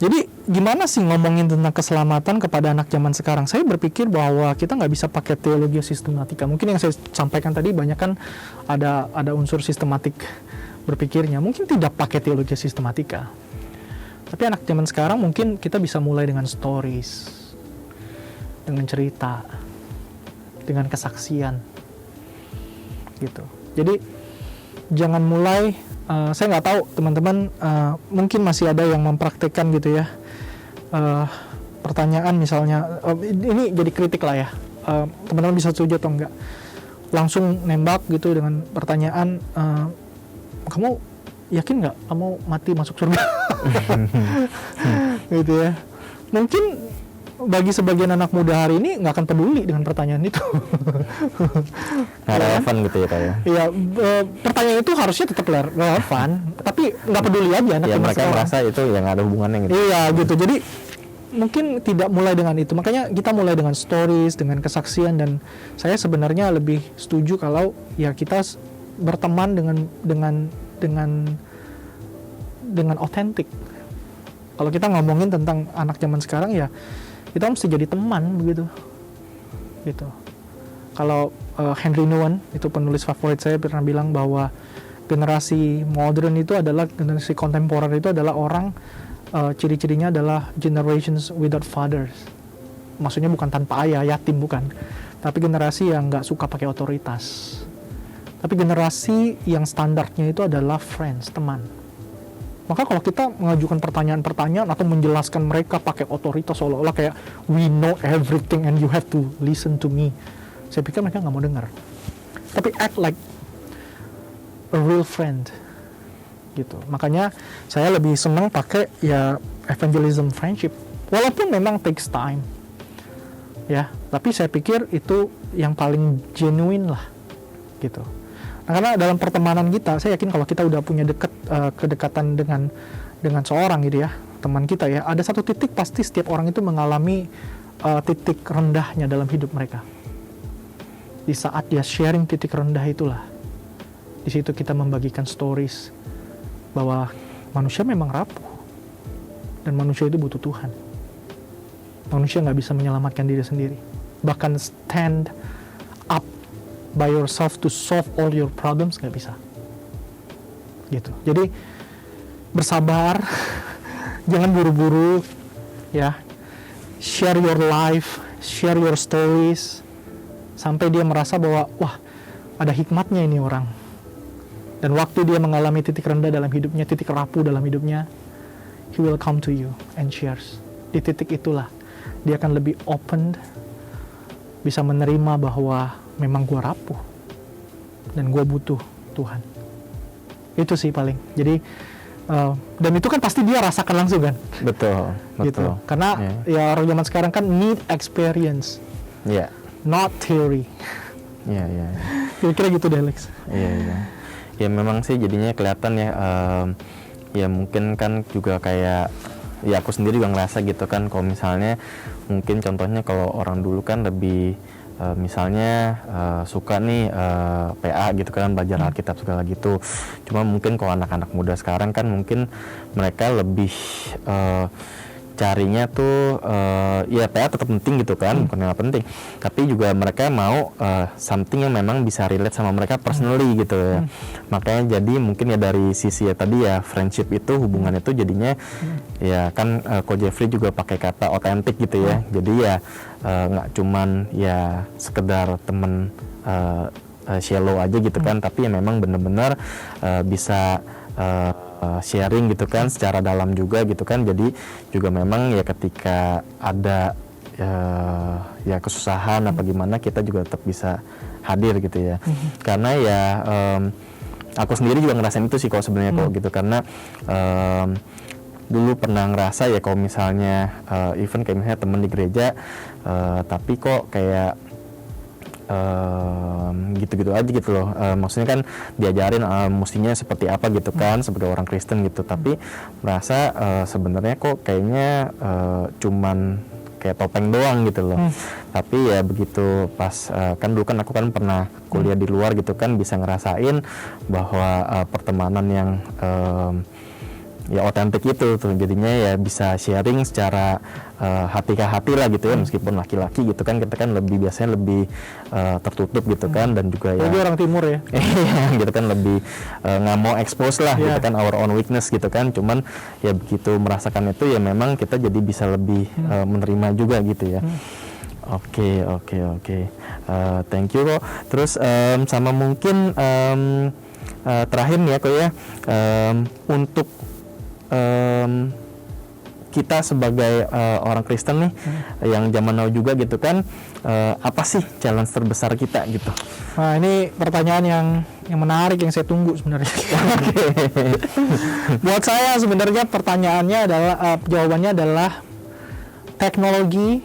Jadi gimana sih ngomongin tentang keselamatan kepada anak zaman sekarang? Saya berpikir bahwa kita nggak bisa pakai teologi sistematika. Mungkin yang saya sampaikan tadi banyak kan ada unsur sistematik berpikirnya. Mungkin tidak pakai teologi sistematika. Tapi anak zaman sekarang mungkin kita bisa mulai dengan stories, dengan cerita, dengan kesaksian, gitu. Jadi jangan mulai, saya nggak tahu teman-teman, mungkin masih ada yang mempraktekkan gitu ya. Pertanyaan misalnya, ini jadi kritik lah ya. Teman-teman bisa setuju atau enggak? Langsung nembak gitu dengan pertanyaan, kamu yakin nggak kamu mati masuk surga? Gitu ya. Mungkin bagi sebagian anak muda hari ini nggak akan peduli dengan pertanyaan itu. Nggak relevan gitu ya kayak. Iya, pertanyaan itu harusnya tetap relevan, tapi nggak peduli aja anak ya, mereka sekarang. merasa itu yang ada hubungannya gitu. Iya gitu. Jadi mungkin tidak mulai dengan itu. Makanya kita mulai dengan stories, dengan kesaksian, dan saya sebenarnya lebih setuju kalau ya kita berteman dengan otentik. Kalau kita ngomongin tentang anak zaman sekarang ya kita mesti jadi teman begitu. Gitu. Kalau Henry Nouwen, itu penulis favorit saya, pernah bilang bahwa generasi modern itu adalah generasi kontemporer, itu adalah orang ciri-cirinya adalah generations without fathers. Maksudnya bukan tanpa ayah, yatim bukan. Tapi generasi yang nggak suka pakai otoritas. Tapi generasi yang standarnya itu adalah friends, teman. Maka kalau kita mengajukan pertanyaan-pertanyaan atau menjelaskan mereka pakai otoritas seolah-olah kayak we know everything and you have to listen to me, saya pikir mereka nggak mau dengar. Tapi act like a real friend, gitu. Makanya saya lebih senang pakai ya evangelism friendship, walaupun memang takes time, ya. Tapi saya pikir itu yang paling genuine lah, gitu. Nah, karena dalam pertemanan kita, saya yakin kalau kita udah punya kedekatan dengan seorang gitu ya, teman kita ya, ada satu titik pasti setiap orang itu mengalami titik rendahnya dalam hidup mereka. Di saat dia sharing titik rendah itulah, di situ kita membagikan stories bahwa manusia memang rapuh. Dan manusia itu butuh Tuhan. Manusia nggak bisa menyelamatkan diri sendiri. Bahkan stand up by yourself to solve all your problems nggak bisa. Gitu. Jadi bersabar, jangan buru-buru, ya. Share your life, share your stories, sampai dia merasa bahwa wah, ada hikmatnya ini orang. Dan waktu dia mengalami titik rendah dalam hidupnya, titik rapuh dalam hidupnya, he will come to you and shares. Di titik itulah dia akan lebih open, bisa menerima bahwa memang gue rapuh dan gue butuh Tuhan. Itu sih paling. Jadi dan itu kan pasti dia rasakan langsung kan. Betul. Gitu. Karena ya orang zaman sekarang kan need experience, not theory. Iya. Kira-kira gitu deh, Alex. Iya. Ya memang sih jadinya kelihatan ya. Ya mungkin kan juga kayak ya aku sendiri juga ngerasa gitu kan, kalau misalnya mungkin contohnya kalau orang dulu kan lebih misalnya suka nih PA gitu kan, belajar Alkitab segala gitu. Cuma mungkin kalau anak-anak muda sekarang kan mungkin mereka lebih carinya tuh ya PA tetap penting gitu kan, bukan yang penting, tapi juga mereka mau something yang memang bisa relate sama mereka personally gitu ya. Makanya jadi mungkin ya dari sisi ya tadi ya friendship itu, hubungan itu jadinya ya kan Ko Jeffrey juga pakai kata otentik gitu ya. Jadi ya nggak cuman ya sekedar temen shallow aja gitu kan, tapi ya memang benar-benar bisa sharing gitu kan secara dalam juga gitu kan. Jadi juga memang ya ketika ada ya kesusahan apa gimana, kita juga tetap bisa hadir gitu ya. Karena ya aku sendiri juga ngerasain itu sih kok sebenarnya kok gitu, karena dulu pernah ngerasa ya kalau misalnya even kayak misalnya temen di gereja tapi kok kayak gitu-gitu aja gitu loh, maksudnya kan diajarin mestinya seperti apa gitu kan sebagai orang Kristen gitu, tapi merasa sebenarnya kok kayaknya cuman kayak topeng doang gitu loh. Tapi ya begitu pas kan dulu kan aku kan pernah kuliah di luar gitu kan, bisa ngerasain bahwa pertemanan yang ya otentik itu tuh, jadinya ya bisa sharing secara hati ke hati lah gitu ya, meskipun laki-laki gitu kan, kita kan lebih biasanya lebih tertutup gitu kan, dan juga ya orang timur ya gitu kan lebih nggak mau expose lah gitu kan, our own weakness gitu kan. Cuman ya begitu merasakan itu ya memang kita jadi bisa lebih menerima juga gitu ya. Oke. Thank you kok. Terus sama mungkin terakhir nih ya kok ya, untuk kita sebagai orang Kristen nih yang zaman now juga gitu kan, apa sih challenge terbesar kita gitu? Nah ini pertanyaan yang menarik yang saya tunggu sebenarnya. Buat saya sebenarnya pertanyaannya adalah jawabannya adalah teknologi,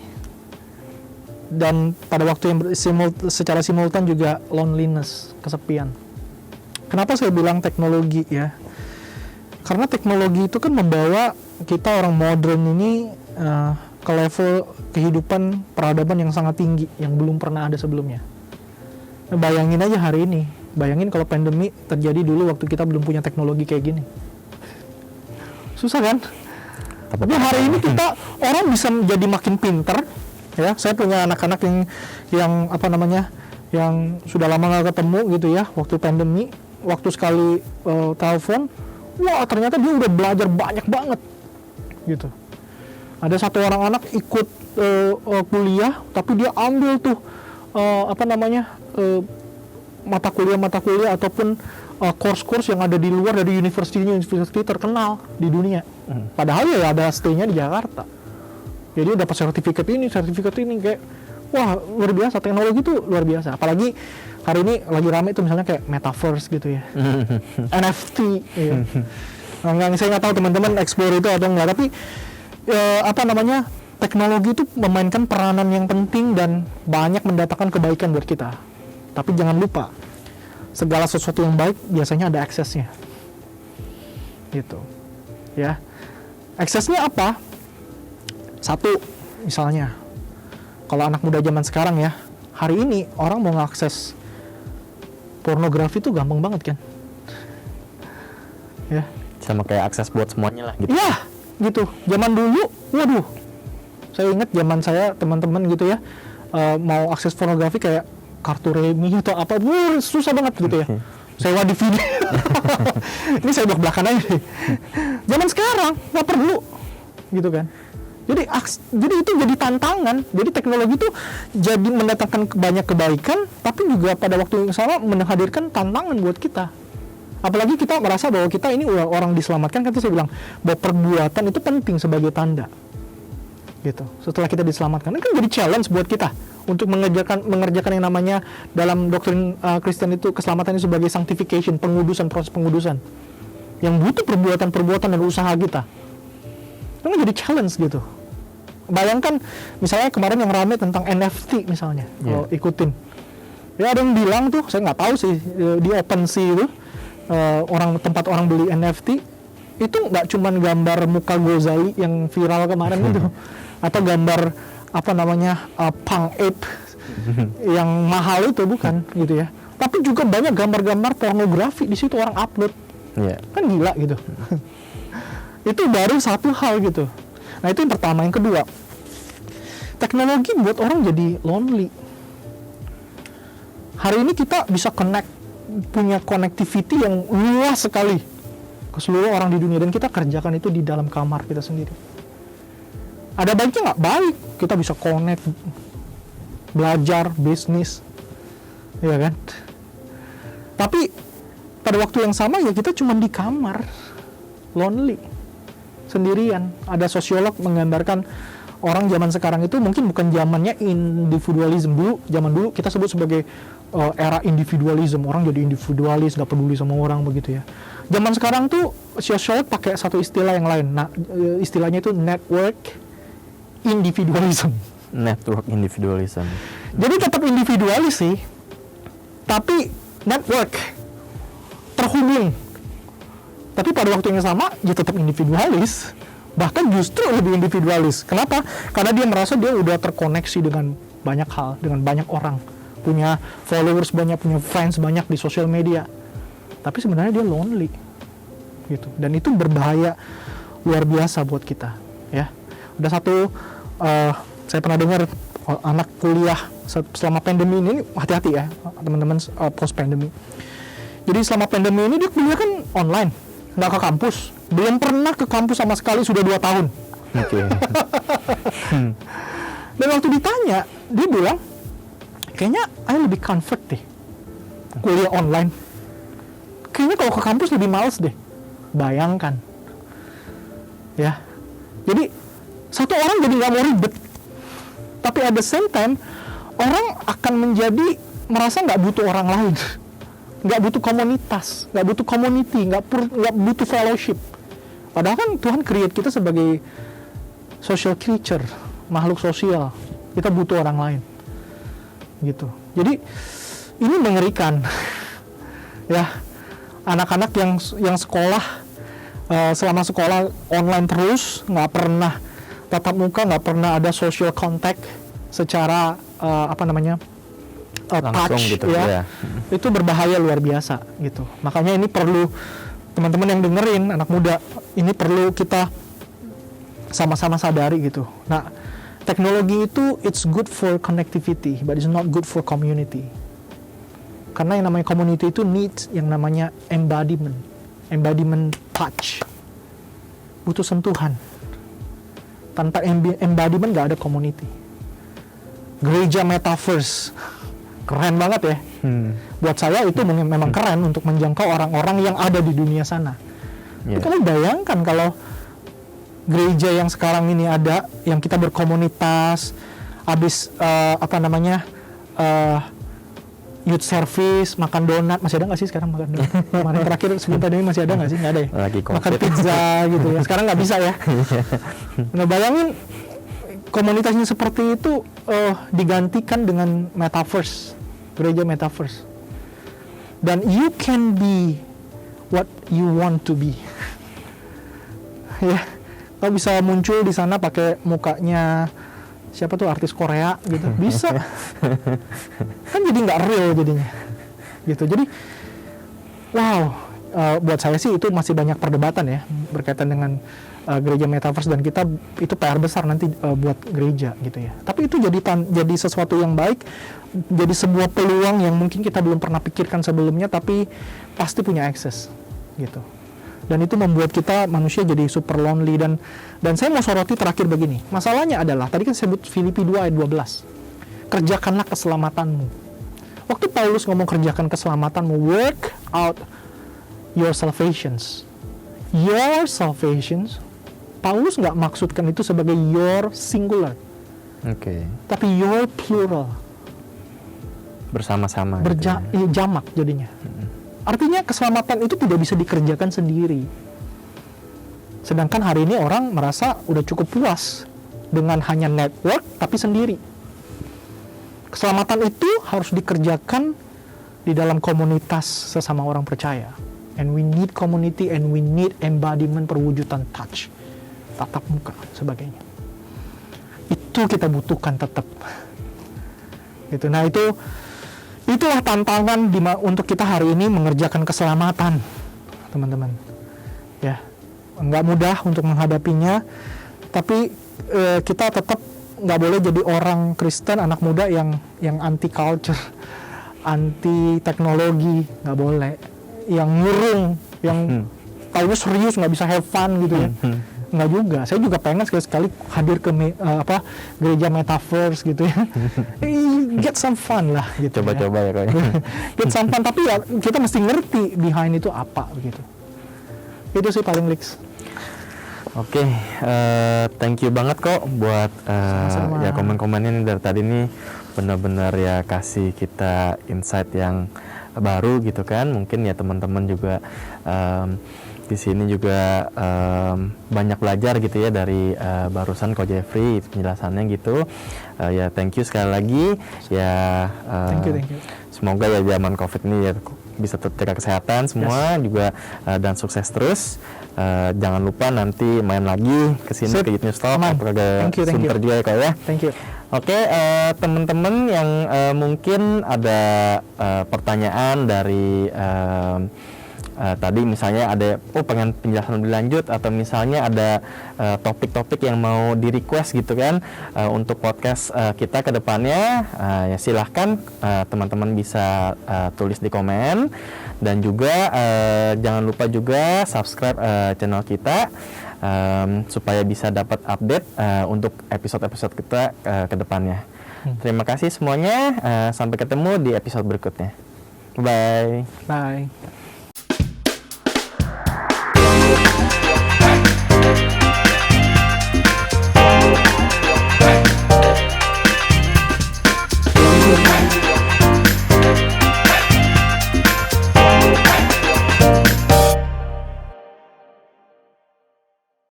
dan pada waktu yang secara simultan juga loneliness, kesepian. Kenapa saya bilang teknologi ya? Karena teknologi itu kan membawa kita orang modern ini ke level kehidupan peradaban yang sangat tinggi, yang belum pernah ada sebelumnya. Nah, bayangin aja hari ini, bayangin kalau pandemi terjadi dulu waktu kita belum punya teknologi kayak gini. Susah kan? Tapi hari ini kita orang bisa jadi makin pinter, ya. Saya punya anak-anak yang apa namanya, yang sudah lama nggak ketemu gitu ya, waktu pandemi, waktu sekali telepon, wah ternyata dia udah belajar banyak banget gitu. Ada satu orang anak ikut kuliah, tapi dia ambil tuh mata kuliah ataupun course-course yang ada di luar dari university terkenal di dunia. Padahal ya ada stay-nya di Jakarta. Jadi dapat sertifikat ini kayak wah luar biasa, teknologi itu luar biasa. Apalagi hari ini lagi rame itu misalnya kayak metaverse gitu ya. NFT ya. Saya nggak tahu teman-teman explore itu atau enggak, tapi teknologi itu memainkan peranan yang penting dan banyak mendatangkan kebaikan buat kita. Tapi jangan lupa, segala sesuatu yang baik biasanya ada aksesnya. Gitu. Ya. Aksesnya apa? Satu, misalnya kalau anak muda zaman sekarang ya, hari ini orang mau ngakses pornografi itu gampang banget kan? Ya. bisa pakai akses buat semuanya lah gitu. Iya, gitu. Zaman dulu, waduh, saya ingat zaman saya teman-teman gitu ya, mau akses pornografi kayak kartu remi atau apa, susah banget gitu ya. Sewa DVD. Ini saya belak-belakan aja deh. Zaman sekarang nggak perlu, gitu kan. Jadi itu jadi tantangan. Jadi teknologi itu jadi mendatangkan banyak kebaikan, tapi juga pada waktu yang sama menghadirkan tantangan buat kita. Apalagi kita merasa bahwa kita ini orang diselamatkan, kan itu saya bilang bahwa perbuatan itu penting sebagai tanda. Gitu. Setelah kita diselamatkan, itu kan jadi challenge buat kita untuk mengerjakan yang namanya dalam doktrin Kristen itu keselamatan itu sebagai sanctification, pengudusan, proses pengudusan. Yang butuh perbuatan-perbuatan dan usaha kita. Itu kan jadi challenge gitu. Bayangkan misalnya kemarin yang rame tentang NFT misalnya, kalau ikutin. Ya ada yang bilang tuh, saya nggak tahu sih, di OpenSea itu tempat orang beli NFT itu nggak cuman gambar muka Gozali yang viral kemarin itu, atau gambar apa namanya punk ape yang mahal itu, bukan gitu ya. Tapi juga banyak gambar-gambar pornografi di situ orang upload, kan gila gitu. Itu baru satu hal gitu. Nah itu yang pertama. Yang kedua, teknologi buat orang jadi lonely. Hari ini kita bisa punya connectivity yang luas sekali ke seluruh orang di dunia, dan kita kerjakan itu di dalam kamar kita sendiri. Ada baiknya nggak? Baik, kita bisa connect, belajar, bisnis, ya kan? Tapi pada waktu yang sama ya kita cuma di kamar, lonely, sendirian. Ada sosiolog menggambarkan orang zaman sekarang itu mungkin bukan zamannya individualism. Zaman dulu kita sebut sebagai era individualism. Orang jadi individualis, nggak peduli sama orang begitu ya. Zaman sekarang tuh sosiolog pakai satu istilah yang lain. Nah, istilahnya itu network individualism. Network individualism. Jadi tetap individualis sih, tapi network, terhubung. Tapi pada waktu yang sama dia tetap individualis, bahkan justru lebih individualis. Kenapa? Karena dia merasa dia udah terkoneksi dengan banyak hal, dengan banyak orang, punya followers banyak, punya fans banyak di sosial media. Tapi sebenarnya dia lonely, gitu. Dan itu berbahaya luar biasa buat kita, ya. Ada satu, saya pernah dengar anak kuliah selama pandemi ini, hati-hati ya teman-teman, post pandemi. Jadi selama pandemi ini dia kuliah kan online, nggak ke kampus, belum pernah ke kampus sama sekali sudah 2 tahun. Oke. Dan waktu ditanya, dia bilang, kayaknya saya lebih comfort deh kuliah online. Kayaknya kalau ke kampus lebih males deh. Bayangkan, ya. Jadi satu orang jadi nggak mau ribet, tapi at the same time orang akan menjadi merasa nggak butuh orang lain, nggak butuh komunitas, nggak butuh community, nggak butuh fellowship. Padahal kan Tuhan create kita sebagai social creature, makhluk sosial. Kita butuh orang lain, gitu. Jadi ini mengerikan, ya. Anak-anak yang sekolah selama sekolah online terus, nggak pernah tatap muka, nggak pernah ada social contact secara touch, gitu, ya. Itu berbahaya luar biasa, gitu. Makanya ini perlu teman-teman yang dengerin, anak muda, ini perlu kita sama-sama sadari gitu. Nah, teknologi itu it's good for connectivity, but it's not good for community. Karena yang namanya community itu needs yang namanya embodiment touch, butuh sentuhan. Tanpa embodiment nggak ada community. Gereja metaverse, keren banget ya. Buat saya itu memang keren untuk menjangkau orang-orang yang ada di dunia sana. Tapi kalian bayangkan kalau gereja yang sekarang ini ada, yang kita berkomunitas, habis youth service, makan donat, masih ada nggak sih sekarang makan donat? Kemarin terakhir sebelum pandemi masih ada nggak sih? Nggak ada ya? Makan pizza gitu ya. Sekarang nggak bisa ya. Nah bayangin komunitasnya seperti itu digantikan dengan metaverse, gereja metaverse. Dan you can be what you want to be. Ya, kau bisa muncul di sana pakai mukanya siapa tuh artis Korea gitu, bisa. Kan jadi nggak real jadinya, gitu. Jadi wow, buat saya sih itu masih banyak perdebatan ya berkaitan dengan gereja metaverse, dan kita itu PR besar nanti buat gereja gitu ya. Tapi itu jadi sesuatu yang baik, jadi sebuah peluang yang mungkin kita belum pernah pikirkan sebelumnya, tapi pasti punya akses gitu. Dan itu membuat kita manusia jadi super lonely. Dan saya mau soroti terakhir begini. Masalahnya adalah tadi kan saya sebut Filipi 2 ayat 12. Kerjakanlah keselamatanmu. Waktu Paulus ngomong kerjakan keselamatanmu, work out your salvations. Your salvations, Paulus nggak maksudkan itu sebagai your singular, tapi your plural, bersama-sama. Jamak jadinya. Artinya keselamatan itu tidak bisa dikerjakan sendiri. Sedangkan hari ini orang merasa udah cukup puas dengan hanya network tapi sendiri. Keselamatan itu harus dikerjakan di dalam komunitas sesama orang percaya. And we need community, and we need embodiment, perwujudan touch, tatap muka, sebagainya. Itu kita butuhkan tetap. Gitu. Nah itulah tantangan untuk kita hari ini mengerjakan keselamatan, teman-teman. Ya, nggak mudah untuk menghadapinya, tapi kita tetap nggak boleh jadi orang Kristen, anak muda yang anti culture, anti teknologi, nggak boleh. Yang ngurung, yang tahu serius nggak bisa have fun gitu ya. Nggak juga. Saya juga pengen sekali-sekali hadir ke gereja metaverse gitu ya. Get some fun lah gitu. Coba-coba ya kayaknya. Get some fun, tapi ya kita mesti ngerti behind itu apa begitu. Itu sih paling Lex. Oke, thank you banget kok buat ya komen-komennya nih dari tadi nih, benar-benar ya kasih kita insight yang baru gitu kan. Mungkin ya teman-teman juga di sini juga banyak belajar gitu ya dari barusan Ko Jeffrey penjelasannya gitu. Ya thank you sekali lagi ya. Thank you. Semoga ya zaman COVID ini ya bisa tetap jaga kesehatan semua juga dan sukses terus. Jangan lupa nanti main lagi ke sini ke Youth News Talk atau ke Sunter juga ya Kak ya. Thank you. Oke, teman-teman yang mungkin ada pertanyaan dari tadi misalnya ada pengen penjelasan lebih lanjut, atau misalnya ada topik-topik yang mau di request gitu kan untuk podcast kita ke depannya, ya silahkan teman-teman bisa tulis di komen, dan juga jangan lupa juga subscribe channel kita supaya bisa dapat update untuk episode-episode kita ke depannya. Terima kasih semuanya, sampai ketemu di episode berikutnya. Bye.